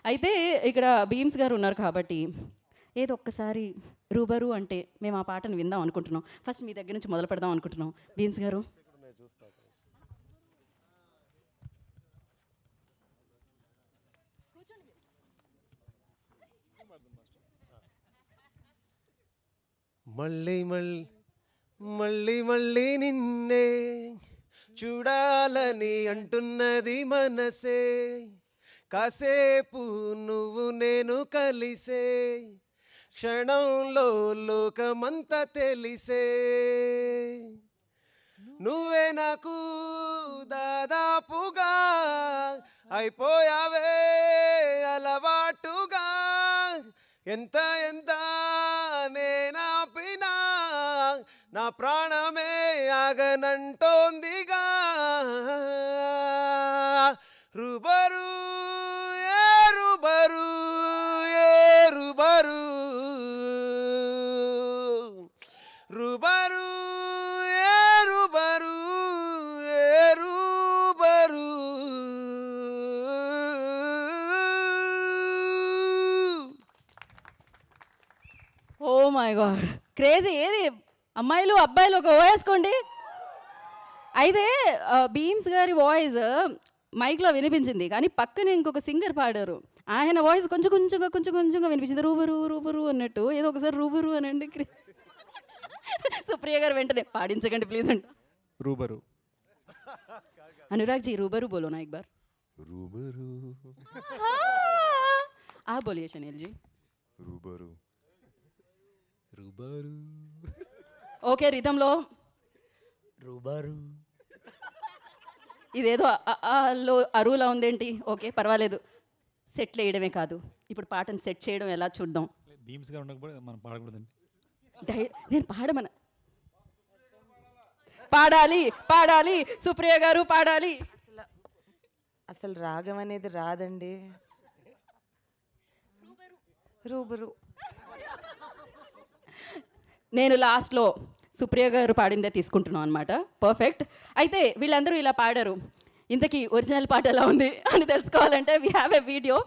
అయితే ఇక్కడ భీమ్స్ గారు ఉన్నారు కాబట్టి ఏదో ఒక్కసారి రూబరు అంటే మేము ఆ పాటను విందాం అనుకుంటున్నాం. ఫస్ట్ మీ దగ్గర నుంచి మొదలు పెడదాం అనుకుంటున్నాం. భీమ్స్ గారు మళ్ళీ మళ్ళీ మళ్ళీ మళ్ళీ నిన్నే చూడాలని అంటున్నది మనసే, కాసేపు నువ్వు నేను కలిసే క్షణంలో లోకమంతా తెలిసే, నువ్వే నాకు దాదాపుగా అయిపోయావే అలవాటుగా, ఎంత ఎంత నేనాపినా నా ప్రాణమే ఆగనంటోందిగా, రుబరు ఏ రుబరు ఏ రుబరు రుబరు ఏ రుబరు ఏ రుబరు. Oh my God crazy. ఏది అమ్మాయిలు అబ్బాయిలు ఒక వేసుకోండి. అయితే భీమ్స్ గారి వాయిస్ మైక్లో వినిపించింది, కానీ పక్కన ఇంకొక సింగర్ పాడారు, ఆయన వాయిస్ కొంచెం కొంచెంగా వినిపించింది, రూబరు రూబరు అన్నట్టు. ఏదో ఒకసారి రూబరు అనండి. సుప్రియ గారు వెంటనే పాడించకండి ప్లీజ్ అంట. रूबरू अनुराग जी रूबरू बोलो ना एक बार. रूबरू आप बोलिए शनील जी. रूबरू रूबरू ఓకే రిథంలో రుబరు ఇదేదో లో అరువులా ఉందేంటి. ఓకే పర్వాలేదు, సెట్లు వేయడమే కాదు, ఇప్పుడు పాటను సెట్ చేయడం ఎలా చూద్దాం. భీమ్స్ గారు ఉండకపోతే మనం పాడకూడదండి. నేను పాడాలి పాడాలి సుప్రియ గారు పాడాలి. అసలు రాగం అనేది రాదండి. రూబరు నేను లాస్ట్లో సుప్రియ గారు పాడిందే తీసుకుంటున్నాను అనమాట. పర్ఫెక్ట్. అయితే వీళ్ళందరూ ఇలా పాడారు, ఇంతకీ ఒరిజినల్ పాట ఎలా ఉంది అని తెలుసుకోవాలంటే వీ హ్యావ్ ఎ వీడియో.